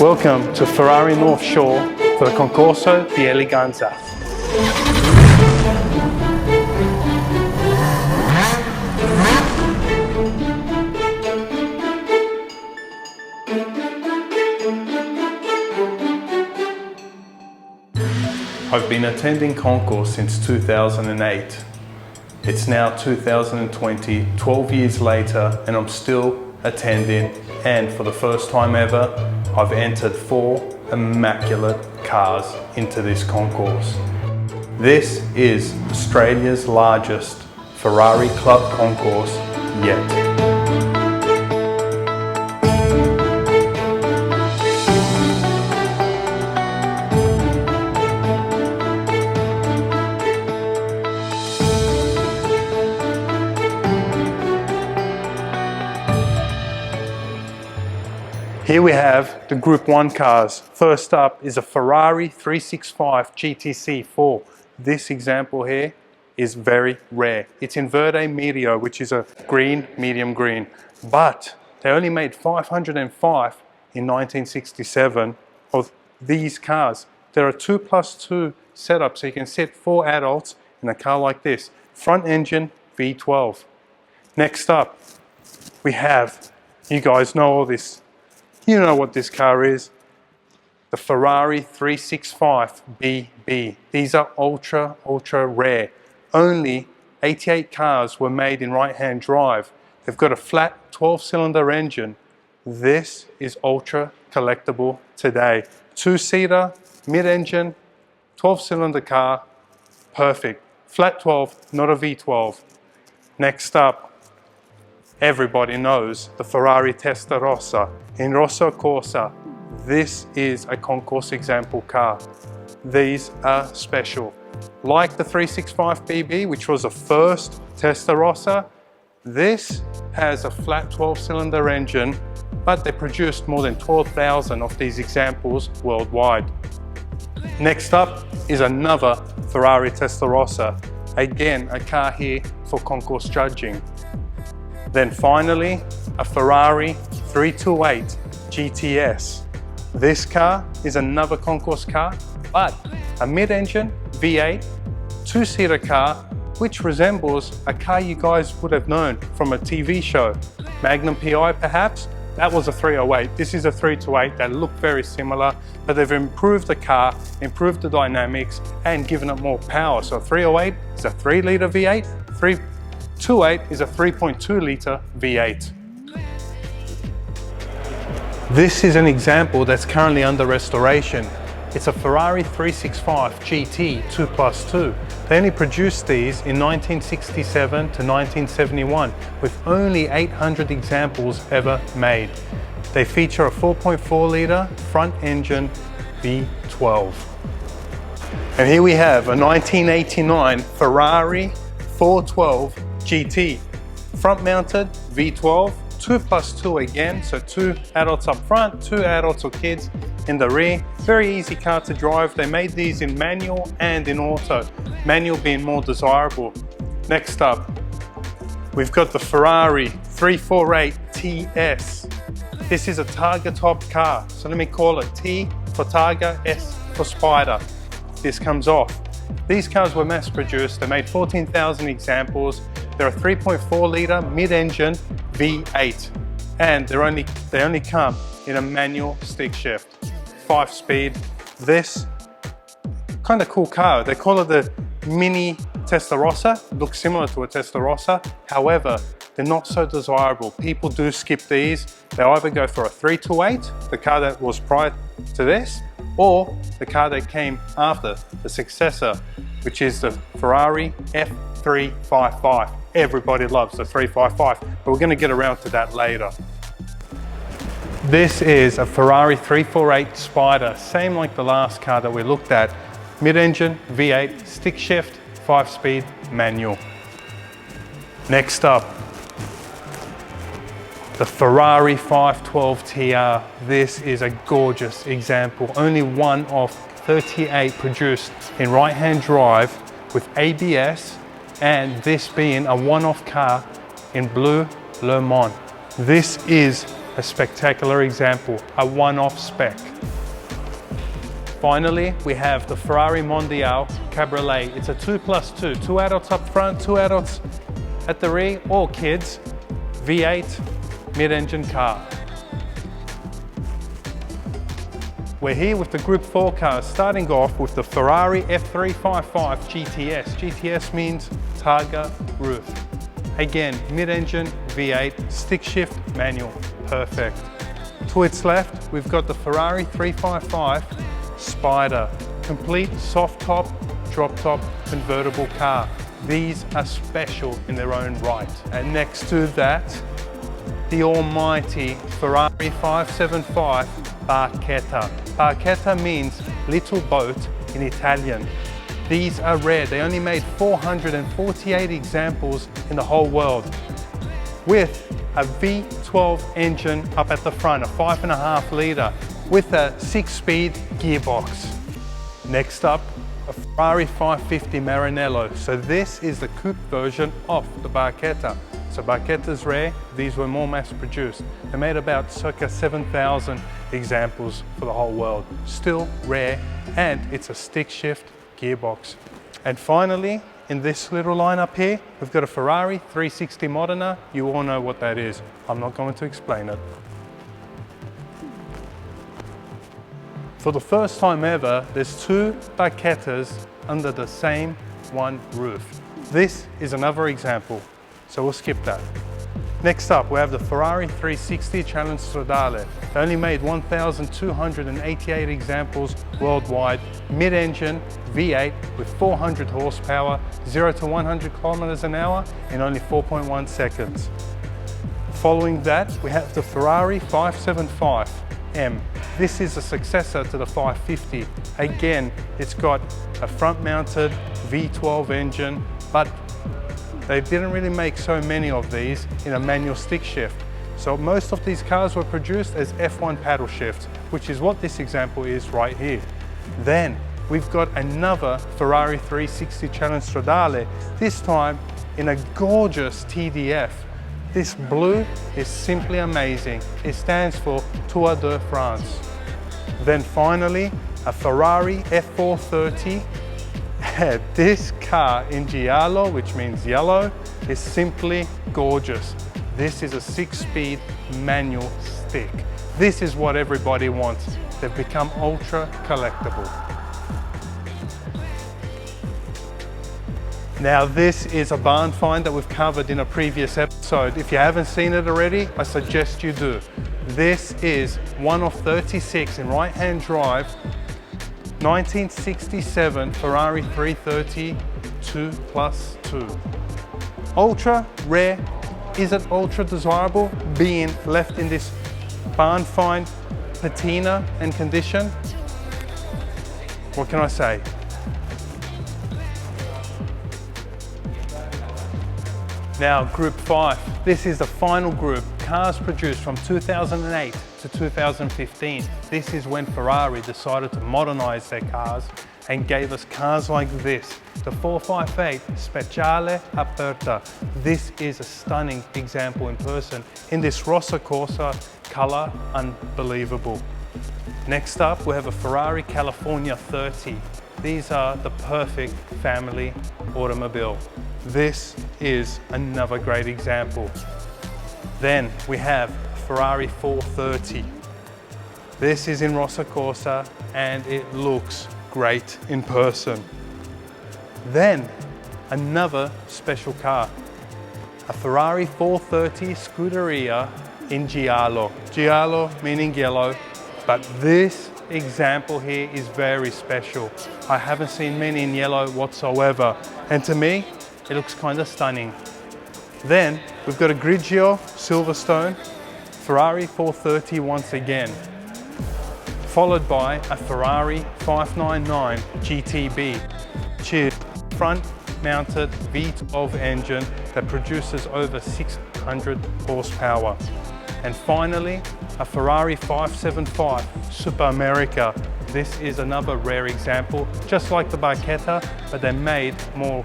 Welcome to Ferrari North Shore for the Concorso di Eleganza. I've been attending Concours since 2008. It's now 2020, 12 years later, and I'm still attending, and for the first time ever, I've entered 4 immaculate cars into this concourse. This is Australia's largest Ferrari club concourse yet. Here we have the Group 1 cars. First up is a Ferrari 365 GTC4. This example here is very rare. It's in Verde Medio, which is a green, medium green. But they only made 505 in 1967 of these cars. There are 2+2 setups, so you can sit 4 adults in a car like this. Front engine V12. Next up, we have, you guys know all this. You know what this car is, the Ferrari 365 BB. These are ultra rare. Only 88 cars were made in right-hand drive. They've got a flat 12-cylinder engine. This is ultra collectible today. 2-seater, mid-engine, 12-cylinder car, perfect. Flat 12, not a V12. Next up, everybody knows the Ferrari Testarossa in Rosso Corsa. This is a concourse example car. These are special. Like the 365 BB, which was the first Testarossa, this has a flat 12-cylinder engine, but they produced more than 12,000 of these examples worldwide. Next up is another Ferrari Testarossa. Again, a car here for concourse judging. Then finally, a Ferrari 328 GTS. This car is another concourse car, but a mid-engine V8 2-seater car, which resembles a car you guys would have known from a TV show. Magnum PI perhaps? That was a 308. This is a 328. They look very similar, but they've improved the car, improved the dynamics, and given it more power. So a 308 is a 3-litre V8, 328 is a 3.2-litre V8. This is an example that's currently under restoration. It's a Ferrari 365 GT 2+2. They only produced these in 1967 to 1971, with only 800 examples ever made. They feature a 4.4-litre front engine V12. And here we have a 1989 Ferrari 412 GT. Front mounted V12, 2+2 again, so 2 adults up front, 2 adults or kids in the rear. Very easy car to drive. They made these in manual and in auto, manual being more desirable. Next up, we've got the Ferrari 348 TS. This is a Targa top car, so let me call it T for Targa, S for Spider. This comes off. These cars were mass produced. They made 14,000 examples. They're a 3.4-litre mid-engine V8, and they only come in a manual stick shift, 5-speed. This kind of cool car. They call it the mini Testarossa. It looks similar to a Testarossa. However, the they're not so desirable. People do skip these. They either go for a 328, the car that was prior to this, or the car that came after, the successor, which is the Ferrari F355. Everybody loves the 355, but we're going to get around to that later. This is a Ferrari 348 Spider, same like the last car that we looked at. Mid-engine, V8, stick shift, 5-speed manual. Next up, the Ferrari 512 TR. This is a gorgeous example, only one of 38 produced in right-hand drive with ABS, and this being a one-off car in blue Le Mans. This is a spectacular example, a one-off spec. Finally, we have the Ferrari Mondial Cabriolet. It's a 2+2, 2 adults up front, 2 adults at the rear, all kids, V8, mid-engine car. We're here with the Group 4 cars, starting off with the Ferrari F355 GTS. GTS means Targa Roof. Again, mid-engine, V8, stick shift, manual, perfect. To its left, we've got the Ferrari 355 Spider, complete soft top, drop top, convertible car. These are special in their own right. And next to that, the almighty Ferrari 575 Barchetta. Barchetta means little boat in Italian. These are rare. They only made 448 examples in the whole world, with a V12 engine up at the front, a 5.5 litre, with a 6-speed gearbox. Next up, a Ferrari 550 Maranello. So this is the coupe version of the Barchetta. So Barchetta's rare, these were more mass produced. They made about circa 7,000 examples for the whole world. Still rare, and it's a stick shift gearbox. And finally, in this little line up here, we've got a Ferrari 360 Modena. You all know what that is. I'm not going to explain it. For the first time ever, there's 2 Barchettas under the same one roof. This is another example, so we'll skip that. Next up, we have the Ferrari 360 Challenge Stradale. They only made 1,288 examples worldwide, mid-engine, V8 with 400 horsepower, 0 to 100 kilometers an hour in only 4.1 seconds. Following that, we have the Ferrari 575 M. This is a successor to the 550. Again, it's got a front-mounted V12 engine, but they didn't really make so many of these in a manual stick shift. So most of these cars were produced as F1 paddle shifts, which is what this example is right here. Then we've got another Ferrari 360 Challenge Stradale, this time in a gorgeous TDF. This blue is simply amazing. It stands for Tour de France. Then finally, a Ferrari F430. This car in Giallo, which means yellow, is simply gorgeous. This is a 6-speed manual stick. This is what everybody wants. They've become ultra collectible. Now this is a barn find that we've covered in a previous episode. If you haven't seen it already, I suggest you do. This is one of 36 in right-hand drive, 1967 Ferrari 330 2+2. Ultra rare. Is it ultra desirable being left in this barn find patina and condition? What can I say? Now, Group 5. This is the final group. Cars produced from 2008 to 2015. This is when Ferrari decided to modernize their cars and gave us cars like this. The 458 Speciale Aperta. This is a stunning example in person. In this Rossa Corsa color, unbelievable. Next up, we have a Ferrari California 30. These are the perfect family automobile. This is another great example. Then we have Ferrari 430. This is in Rossa Corsa and it looks great in person. Then another special car, a Ferrari 430 Scuderia in Giallo. Giallo meaning yellow, but this example here is very special. I haven't seen many in yellow whatsoever, and to me, it looks kind of stunning. Then we've got a Grigio Silverstone Ferrari 430 once again, followed by a Ferrari 599 GTB, which is front-mounted V12 engine that produces over 600 horsepower. And finally, a Ferrari 575 Super America. This is another rare example, just like the Barchetta, but they made more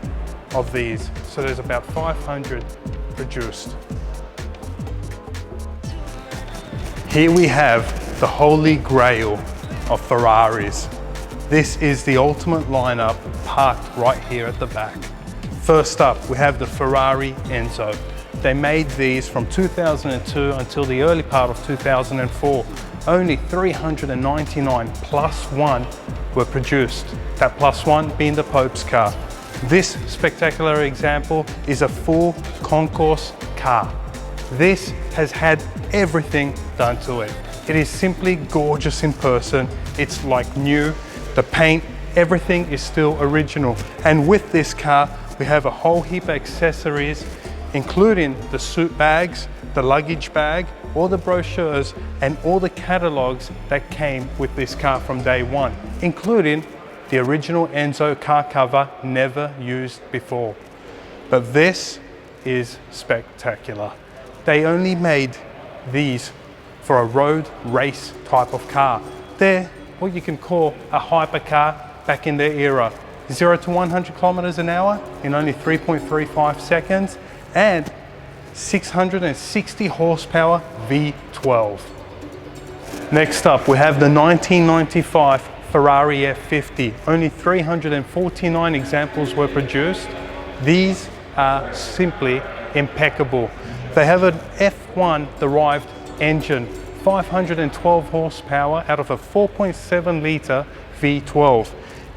of these. So there's about 500 produced. Here we have the holy grail of Ferraris. This is the ultimate lineup parked right here at the back. First up, we have the Ferrari Enzo. They made these from 2002 until the early part of 2004. Only 399 plus one were produced. That plus one being the Pope's car. This spectacular example is a full Concours car. This has had everything done to it. It is simply gorgeous in person. It's like new. The paint, everything is still original. And with this car, we have a whole heap of accessories, including the suit bags, the luggage bag, all the brochures, and all the catalogs that came with this car from day one, including the original Enzo car cover, never used before. But this is spectacular. They only made these for a road race type of car. They're what you can call a hypercar back in their era. 0 to 100 kilometers an hour in only 3.35 seconds, and 660 horsepower V12. Next up, we have the 1995 Ferrari F50. Only 349 examples were produced. These are simply impeccable. They have an F1 derived engine, 512 horsepower out of a 4.7 litre V12.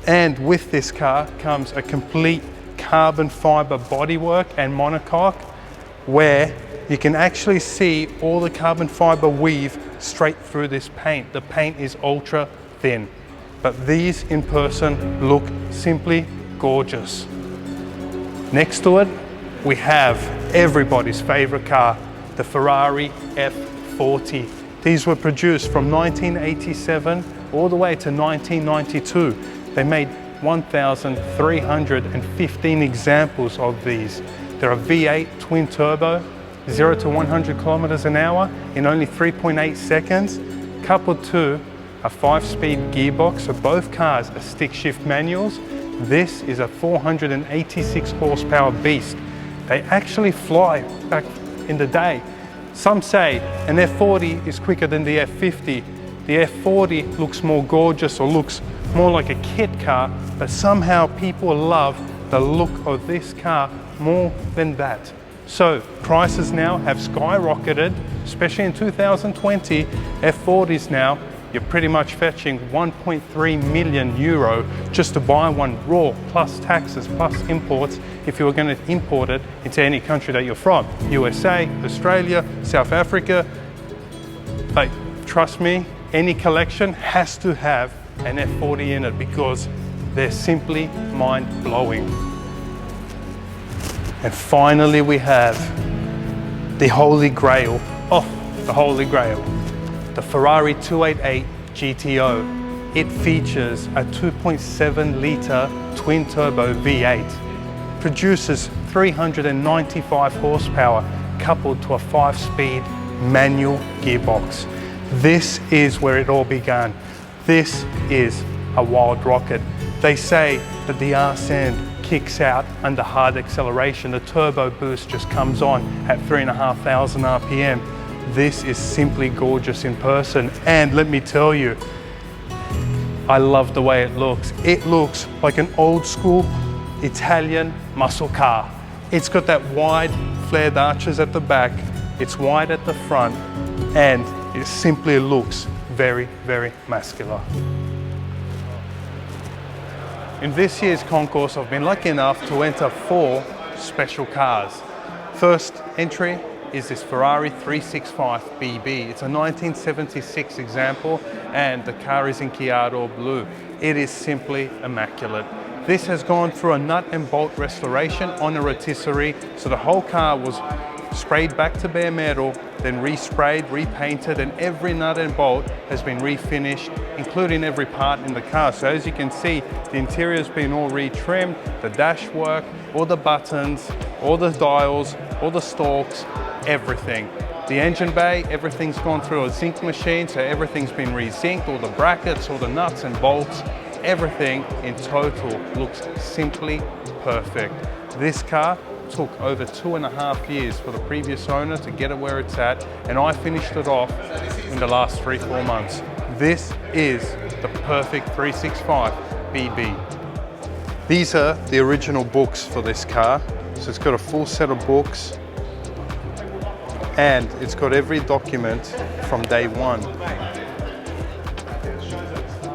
And with this car comes a complete carbon fiber bodywork and monocoque, where you can actually see all the carbon fiber weave straight through this paint. The paint is ultra thin, but these in person look simply gorgeous. Next to it, we have everybody's favorite car, the Ferrari F40. These were produced from 1987 all the way to 1992. They made 1,315 examples of these. They're a V8 twin turbo, 0 to 100 kilometers an hour in only 3.8 seconds, coupled to a 5-speed gearbox. So both cars are stick shift manuals. This is a 486 horsepower beast. They actually fly back in the day. Some say an F40 is quicker than the F50. The F40 looks more gorgeous, or looks more like a kit car, but somehow people love the look of this car more than that. So prices now have skyrocketed, especially in 2020. F40s now, you're pretty much fetching 1.3 million euro just to buy one raw, plus taxes, plus imports, if you were going to import it into any country that you're from. USA, Australia, South Africa. Like, trust me, any collection has to have an F40 in it because they're simply mind-blowing. And finally we have the holy grail of the holy grail, the Ferrari 288 GTO. It features a 2.7 litre twin turbo V8, produces 395 horsepower coupled to a 5-speed manual gearbox. This is where it all began. This is a wild rocket. They say that the arse end kicks out under hard acceleration. The turbo boost just comes on at 3,500 RPM. This is simply gorgeous in person. And let me tell you, I love the way it looks. It looks like an old school Italian muscle car. It's got that wide flared arches at the back. It's wide at the front, and it simply looks very, very muscular. In this year's concourse, I've been lucky enough to enter 4 special cars. First entry is this Ferrari 365 BB. It's a 1976 example and the car is in Chiaro blue. It is simply immaculate. This has gone through a nut and bolt restoration on a rotisserie, so the whole car was sprayed back to bare metal, then resprayed, repainted, and every nut and bolt has been refinished, including every part in the car. So as you can see, the interior has been all retrimmed, the dash work, all the buttons, all the dials, all the stalks, everything. The engine bay, everything's gone through a zinc machine, so everything's been re-zinced, all the brackets, all the nuts and bolts, everything in total looks simply perfect. This car took over 2.5 years for the previous owner to get it where it's at, and I finished it off in the last 3-4 months. This is the perfect 365 BB. These are the original books for this car. So it's got a full set of books and it's got every document from day one.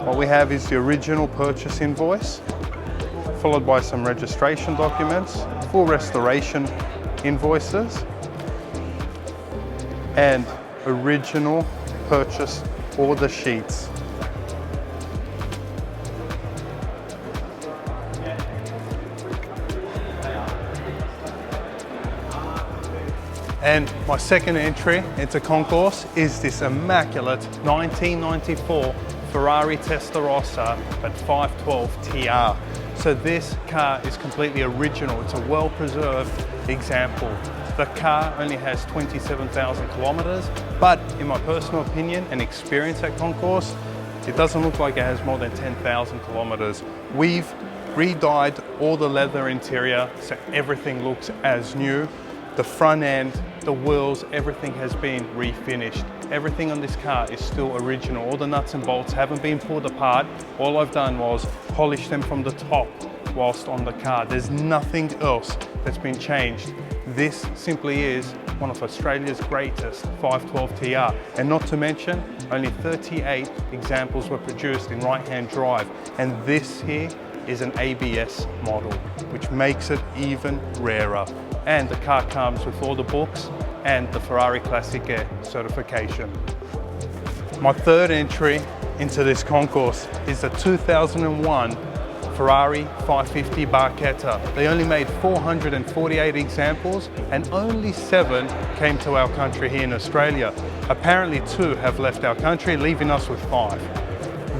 What we have is the original purchase invoice, followed by some registration documents, full restoration invoices, and original purchase order sheets. And my second entry into Concours is this immaculate 1994 Ferrari Testarossa at 512 TR. So this car is completely original. It's a well-preserved example. The car only has 27,000 kilometers, but in my personal opinion and experience at Concours, it doesn't look like it has more than 10,000 kilometers. We've re-dyed all the leather interior, so everything looks as new. The front end, the wheels, everything has been refinished. Everything on this car is still original. All the nuts and bolts haven't been pulled apart. All I've done was polish them from the top whilst on the car. There's nothing else that's been changed. This simply is one of Australia's greatest 512 TR. And not to mention, only 38 examples were produced in right-hand drive. And this here is an ABS model, which makes it even rarer. And the car comes with all the books and the Ferrari Classic Air certification. My third entry into this Concours is the 2001 Ferrari 550 Barchetta. They only made 448 examples and only 7 came to our country here in Australia. Apparently 2 have left our country, leaving us with 5.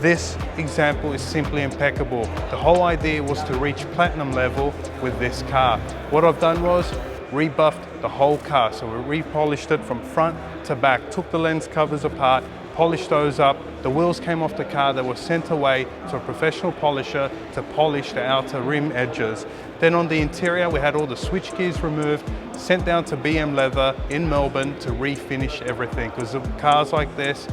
This example is simply impeccable. The whole idea was to reach platinum level with this car. What I've done was rebuffed the whole car. So we repolished it from front to back, took the lens covers apart, polished those up. The wheels came off the car. They were sent away to a professional polisher to polish the outer rim edges. Then on the interior, we had all the switch gears removed, sent down to BM Leather in Melbourne to refinish everything. Because of cars like this,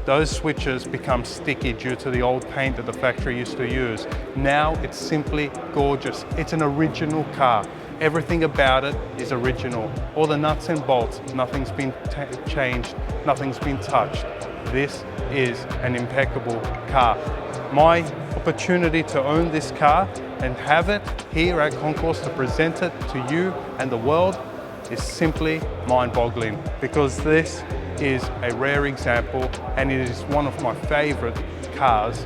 those switches become sticky due to the old paint that the factory used to use. Now it's simply gorgeous. It's an original car. Everything about it is original. All the nuts and bolts, nothing's been changed, nothing's been touched. This is an impeccable car. My opportunity to own this car and have it here at Concours to present it to you and the world is simply mind-boggling, because this is a rare example and it is one of my favorite cars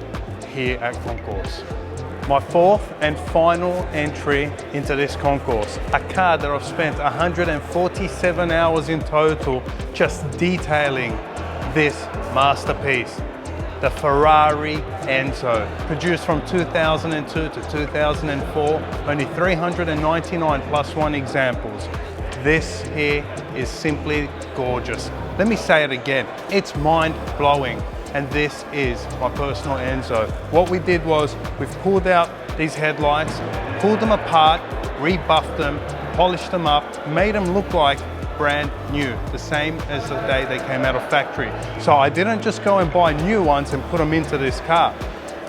here at Concours. My fourth and final entry into this Concours, a car that I've spent 147 hours in total just detailing this masterpiece, the Ferrari Enzo. Produced from 2002 to 2004, only 399 plus 1 examples. This here is simply gorgeous. Let me say it again, it's mind-blowing. And this is my personal Enzo. What we did was we've pulled out these headlights, pulled them apart, rebuffed them, polished them up, made them look like brand new, the same as the day they came out of factory. So I didn't just go and buy new ones and put them into this car.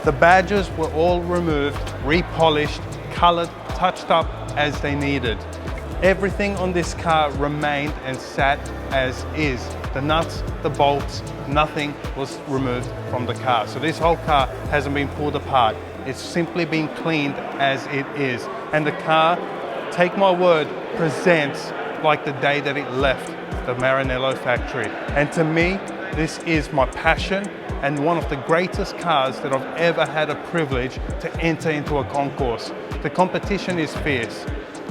The badges were all removed, repolished, colored, touched up as they needed. Everything on this car remained and sat as is. The nuts, the bolts, nothing was removed from the car. So this whole car hasn't been pulled apart. It's simply been cleaned as it is. And the car, take my word, presents like the day that it left the Maranello factory. And to me, this is my passion and one of the greatest cars that I've ever had a privilege to enter into a concourse. The competition is fierce.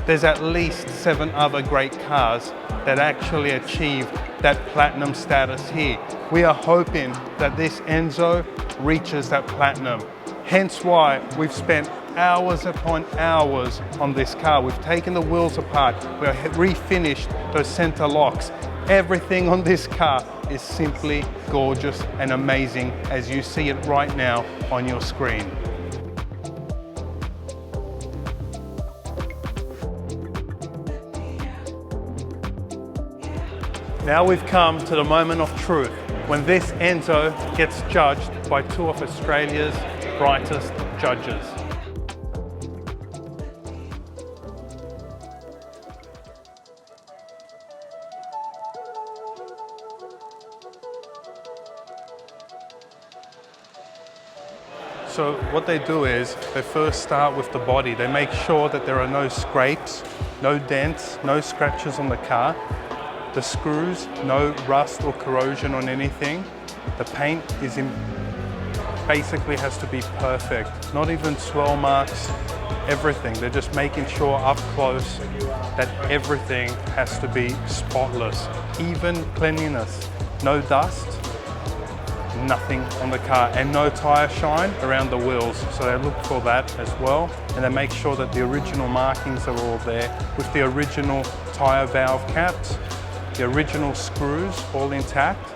There's at least 7 other great cars that actually achieved that platinum status here. We are hoping that this Enzo reaches that platinum. Hence why we've spent hours upon hours on this car. We've taken the wheels apart, we've refinished those center locks. Everything on this car is simply gorgeous and amazing as you see it right now on your screen. Now we've come to the moment of truth, when this Enzo gets judged by 2 of Australia's brightest judges. So what they do is, they first start with the body. They make sure that there are no scrapes, no dents, no scratches on the car. The screws, no rust or corrosion on anything. The paint is basically has to be perfect. Not even swirl marks, everything. They're just making sure up close that everything has to be spotless. Even cleanliness, no dust, nothing on the car, and no tire shine around the wheels. So they look for that as well. And they make sure that the original markings are all there with the original tire valve caps, the original screws all intact.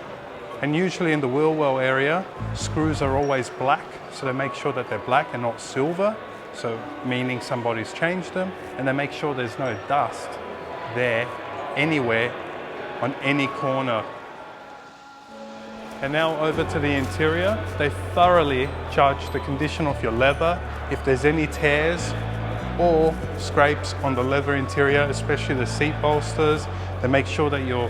And usually in the wheel well area, screws are always black. So they make sure that they're black and not silver. So meaning somebody's changed them. And they make sure there's no dust there anywhere on any corner. And now over to the interior. They thoroughly judge the condition of your leather, if there's any tears or scrapes on the leather interior, especially the seat bolsters. They make sure that your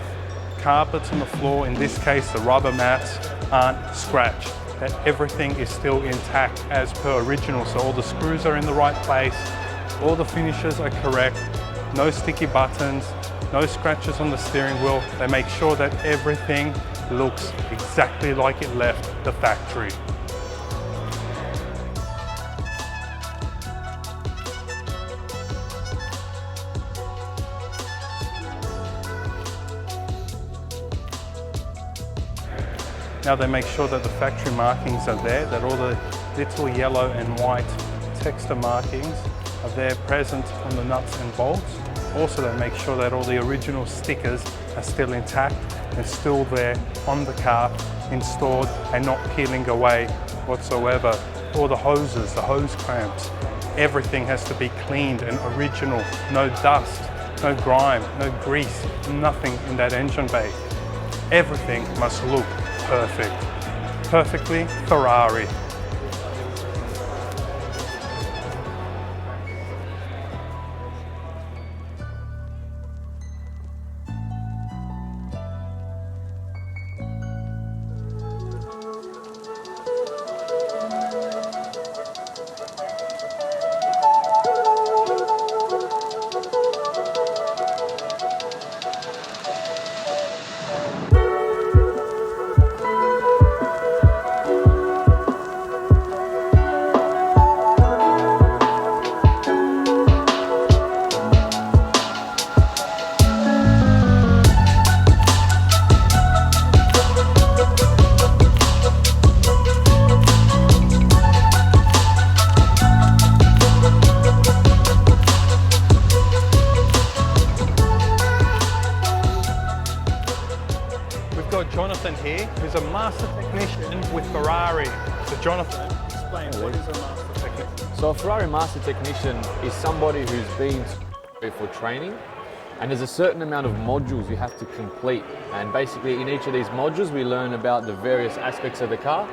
carpets on the floor, in this case the rubber mats, aren't scratched, that everything is still intact as per original. So all the screws are in the right place, all the finishes are correct, no sticky buttons, no scratches on the steering wheel. They make sure that everything looks exactly like it left the factory. Now they make sure that the factory markings are there, that all the little yellow and white texture markings are there present on the nuts and bolts. Also they make sure that all the original stickers are still intact and still there on the car, installed and not peeling away whatsoever. All the hoses, the hose clamps, everything has to be cleaned and original. No dust, no grime, no grease, nothing in that engine bay. Everything must look perfect. Perfectly Ferrari. Here, who's a master technician with Ferrari. So Jonathan, explain, what is a master technician? So a Ferrari master technician is somebody who's been for training, and there's a certain amount of modules you have to complete. And basically in each of these modules we learn about the various aspects of the car,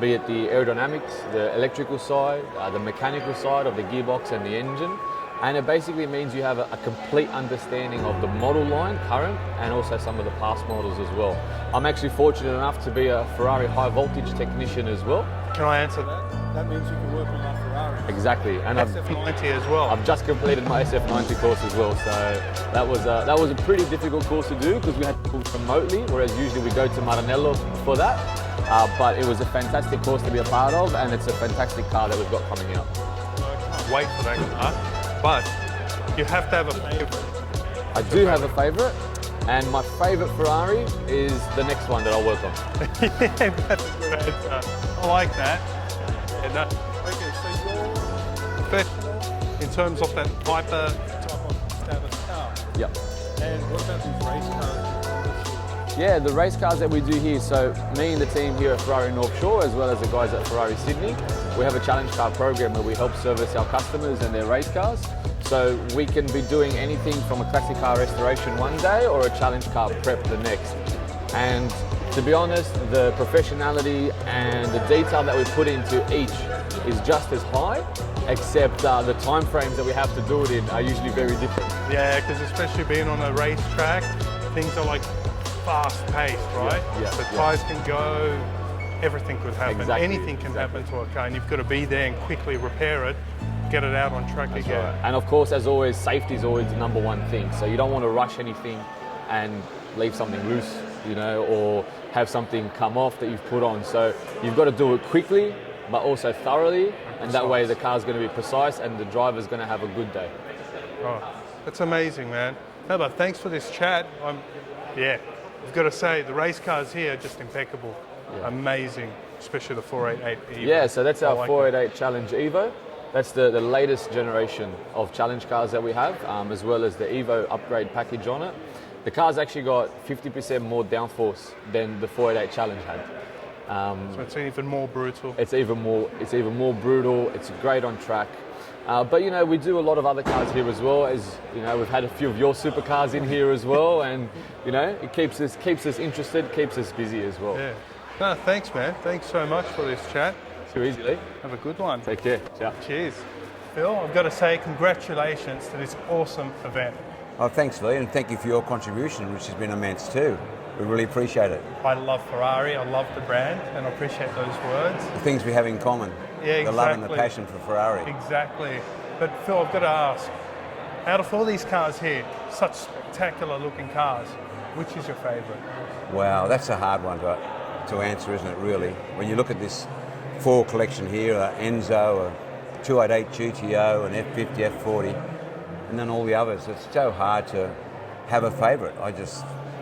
be it the aerodynamics, the electrical side, the mechanical side of the gearbox and the engine. And it basically means you have a complete understanding of the model line, current, and also some of the past models as well. I'm actually fortunate enough to be a Ferrari high voltage technician as well. Can I answer that? that means you can work on that Ferrari. Exactly, and SF90 as well. I've just completed my SF90 course as well, so that was a pretty difficult course to do because we had to do it remotely, whereas usually we go to Maranello for that. But it was a fantastic course to be a part of, and it's a fantastic car that we've got coming out. I can't wait for that car, but you have to have a favourite. I do have a favourite, and my favourite Ferrari is the next one that I'll work on. Yeah, that's a good answer. I like that. Yeah, no. Okay, so you're professional in terms of that hyper type of status car. Yep. And what about these race cars? Yeah, the race cars that we do here, so me and the team here at Ferrari North Shore, as well as the guys at Ferrari Sydney, we have a challenge car program where we help service our customers and their race cars. So we can be doing anything from a classic car restoration one day or a challenge car prep the next. And to be honest, the professionality and the detail that we put into each is just as high, except the time frames that we have to do it in are usually very different. Yeah, because especially being on a racetrack, things are like fast-paced, right? Yeah, the tyres can go, everything could happen. Exactly, Anything can happen to a car, and you've got to be there and quickly repair it, get it out on track again. Right. And of course, as always, safety is always the number one thing. So you don't want to rush anything and leave something loose, you know, or have something come off that you've put on. So you've got to do it quickly, but also thoroughly, and that way the car's going to be precise and the driver's going to have a good day. Oh, that's amazing, man. No, but thanks for this chat. Yeah, I've got to say, the race cars here are just impeccable. Yeah. Amazing, especially the 488 Evo. Yeah, so that's our 488 Challenge Evo. That's the latest generation of challenge cars that we have, as well as the Evo upgrade package on it. The car's actually got 50% more downforce than the 488 Challenge had. So it's even more brutal. It's even more brutal. It's great on track. But you know, we do a lot of other cars here as well. As you know, we've had a few of your supercars in here as well, and you know, it keeps us interested, keeps us busy as well. Yeah. No, thanks, man. Thanks so much for this chat. Too easy, Lee. Have a good one. Take care. Ciao. Cheers. Phil, I've got to say congratulations to this awesome event. Oh, thanks, Lee, and thank you for your contribution, which has been immense too. We really appreciate it. I love Ferrari, I love the brand, and I appreciate those words. The things we have in common. Yeah, exactly. The love and the passion for Ferrari. Exactly. But Phil, I've got to ask, out of all these cars here, such spectacular looking cars, which is your favourite? Wow, that's a hard one to answer, isn't it, really? When you look at this 4 collection here, Enzo, a 288 GTO, an F50, F40, and then all the others, it's so hard to have a favourite.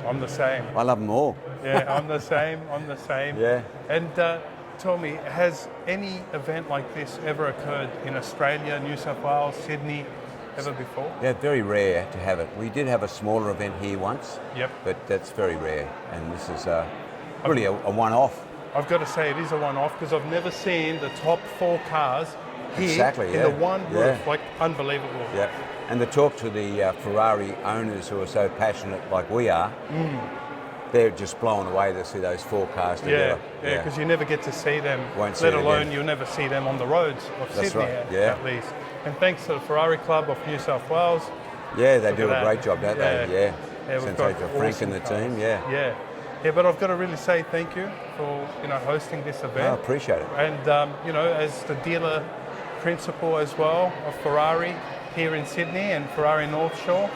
I'm the same. I love them all. Yeah, I'm the same. Yeah. And tell me, has any event like this ever occurred in Australia, New South Wales, Sydney, ever before? Yeah, very rare to have it. We did have a smaller event here once. Yep. But that's very rare, and this is really a one-off. I've got to say it is a one-off because I've never seen the top 4 cars here in the one roof. Like, unbelievable. Yeah. And to talk to the Ferrari owners who are so passionate like we are, they're just blown away to see those 4 cars together. Yeah, because you never get to see them, Won't see let it alone again. you'll never see them on the roads of That's Sydney right, at least. And thanks to the Ferrari Club of New South Wales. Yeah, they do a great job, don't they? Yeah, Since they've got Frank and the team, Yeah, but I've got to really say thank you for hosting this event. I appreciate it. And as the dealer principal as well of Ferrari here in Sydney and Ferrari North Shore,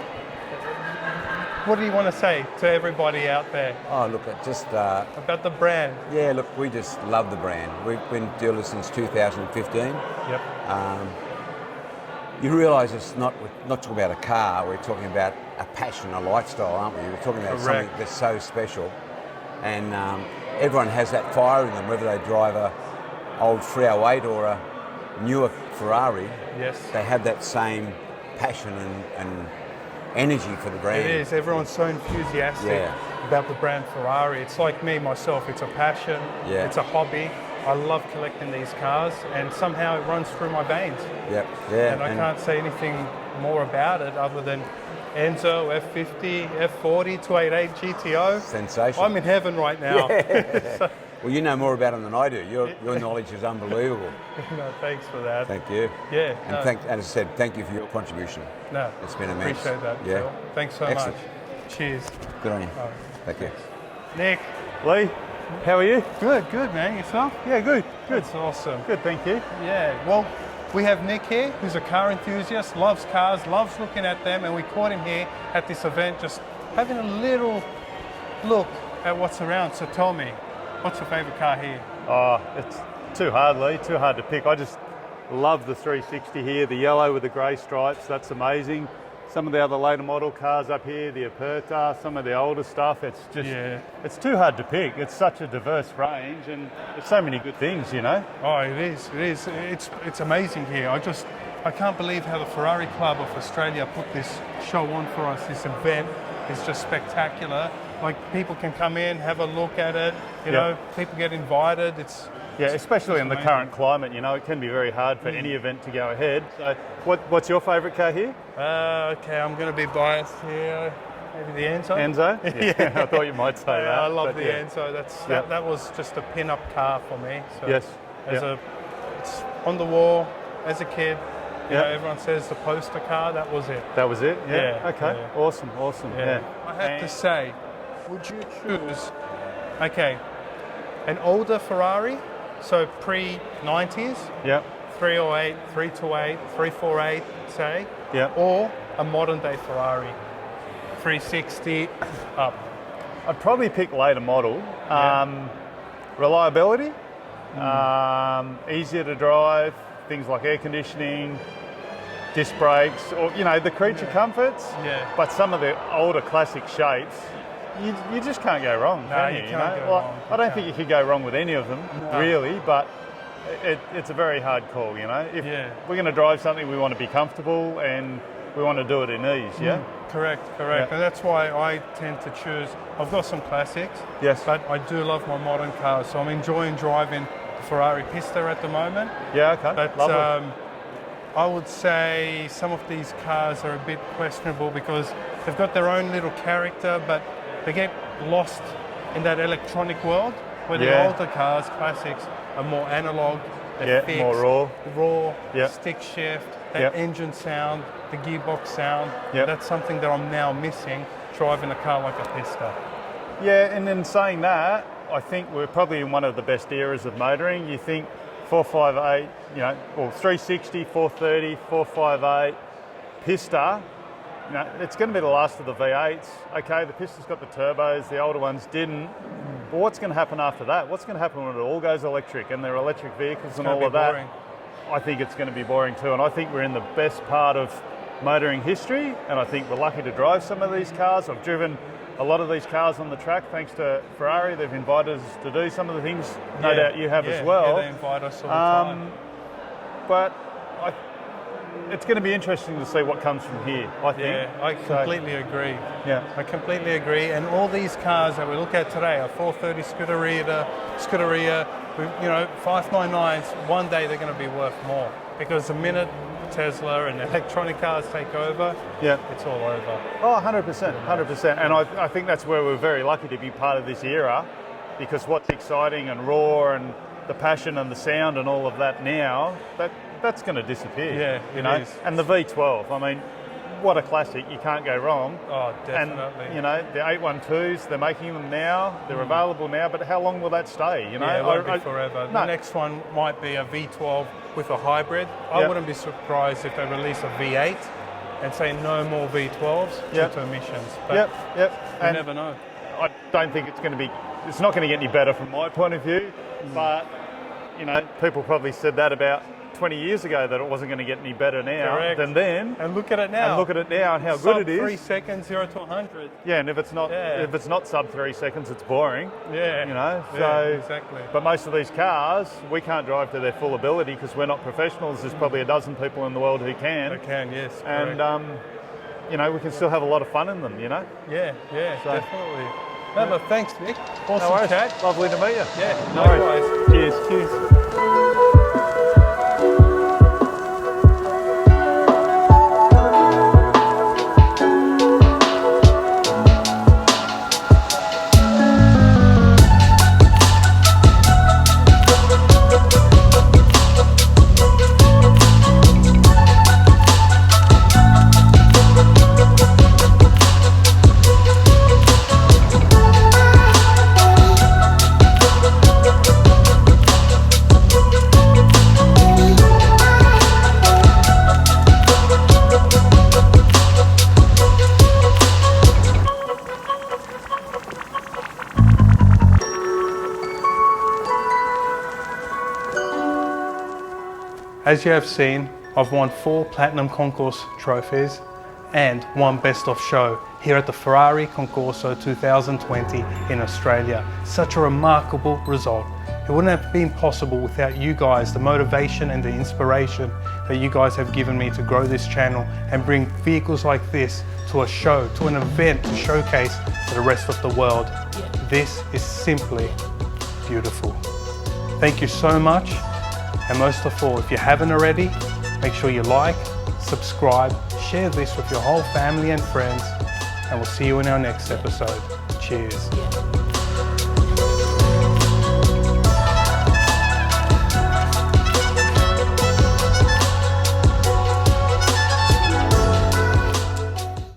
what do you want to say to everybody out there? Oh, look, just about the brand. Yeah, look, we just love the brand. We've been dealers since 2015. Yep. You realise it's not talking about a car. We're talking about a passion, a lifestyle, aren't we? We're talking about something that's so special, and everyone has that fire in them, whether they drive a old 308 or a newer Ferrari. Yes. They have that same passion and energy for the brand. It is. Everyone's so enthusiastic about the brand Ferrari. It's like me, myself. It's a passion. Yeah. It's a hobby. I love collecting these cars, and somehow it runs through my veins. Yep. Yeah. And I can't say anything more about it other than Enzo, F50, F40, 288 GTO. Sensational. I'm in heaven right now. Yeah. Well, you know more about them than I do. Your knowledge is unbelievable. No, thanks for that. Thank you. Yeah. And as I said, thank you for your contribution. No, it's been immense. Appreciate that, yeah. Phil. Thanks so much. Cheers. Good on you. Thank you. Nick. Lee, How are you? Good, good, man. Yourself? Yeah, good. That's awesome. Good, thank you. Yeah, well, we have Nick here, who's a car enthusiast, loves cars, loves looking at them, and we caught him here at this event just having a little look at what's around. So tell me, what's your favourite car here? Oh, it's too hard, Lee, too hard to pick. I just love the 360 here, the yellow with the grey stripes, that's amazing. Some of the other later model cars up here, the Aperta, some of the older stuff, it's just, it's too hard to pick. It's such a diverse range and there's so many good things, you know? Oh, it is. It's amazing here. I can't believe how the Ferrari Club of Australia put this show on for us. This event is just spectacular. Like, people can come in, have a look at it, you know, people get invited. Yeah, especially in the current climate, you know, it can be very hard for any event to go ahead. So what's your favourite car here? Okay, I'm going to be biased here. Maybe the Enzo. Enzo? Yeah, I thought you might say that. I love the Enzo. That was just a pin-up car for me. So it's on the wall as a kid. You know, everyone says the poster car, that was it. That was it? Yeah. Okay, awesome. Yeah. I have to say, would you choose, an older Ferrari, so pre-90s, 308, 328, 348, say, or a modern day Ferrari, 360 up? I'd probably pick later model. Reliability, easier to drive, things like air conditioning, disc brakes, or, you know, the creature comforts. But some of the older classic shapes, you just can't go wrong, can you? You can't go wrong. I don't think you could go wrong with any of them, really, but it's a very hard call, you know? If we're going to drive something, we want to be comfortable and we want to do it in ease, Correct. And that's why I tend to choose, I've got some classics, but I do love my modern cars, so I'm enjoying driving the Ferrari Pista at the moment. But lovely. I would say some of these cars are a bit questionable because they've got their own little character, but they get lost in that electronic world where the older cars, classics, are more analog, they're fixed, more raw, stick shift, that engine sound, the gearbox sound. That's something that I'm now missing driving a car like a Pista. Yeah, and in saying that, I think we're probably in one of the best eras of motoring. You think 458, you know, or 360, 430, 458, Pista, you know, it's going to be the last of the V8s. Okay, the Pista's got the turbos, the older ones didn't. But what's going to happen after that? What's going to happen when it all goes electric and they're electric vehicles and all of that? I think it's going to be boring too. And I think we're in the best part of motoring history. And I think we're lucky to drive some of these cars. I've driven a lot of these cars on the track thanks to Ferrari. They've invited us to do some of the things, no doubt you have as well. Yeah, they invite us all the time. But it's going to be interesting to see what comes from here, I think. Yeah, I completely agree. Yeah. I completely agree. And all these cars that we look at today are 430 Scuderia, you know, 599s, one day they're going to be worth more. Because the minute Tesla and electronic cars take over, it's all over. Oh, 100%. And I think that's where we're very lucky to be part of this era, because what's exciting and raw and the passion and the sound and all of that now, that's going to disappear. Yeah, you know. And the V12, I mean, what a classic! You can't go wrong. Oh, definitely. And you know, the 812s, they're making them now. They're available now. But how long will that stay? You know, it won't be forever. The next one might be a V12 with a hybrid. I wouldn't be surprised if they release a V8 and say no more V12s due to emissions. But you never know. I don't think it's going to be. It's not going to get any better from my point of view. But you know, people probably said that about 20 years ago, that it wasn't going to get any better now than then. And look at it now. And how good it is. 3 seconds, 0 to 100. Yeah, and if it's not sub 3 seconds, it's boring. Yeah. You know. Exactly. But most of these cars, we can't drive to their full ability because we're not professionals. There's probably a dozen people in the world who can. They can, yes. And you know, we can still have a lot of fun in them. You know. Yeah, definitely. No, but thanks, Nick. Awesome chat. Lovely to meet you. Yeah, no worries. Cheers. As you have seen, I've won 4 Platinum Concours trophies and 1 Best of Show here at the Ferrari Concorso 2020 in Australia. Such a remarkable result. It wouldn't have been possible without you guys, the motivation and the inspiration that you guys have given me to grow this channel and bring vehicles like this to a show, to an event to showcase to the rest of the world. This is simply beautiful. Thank you so much, and most of all, if you haven't already, make sure you like, subscribe, share this with your whole family and friends, and we'll see you in our next episode. Cheers.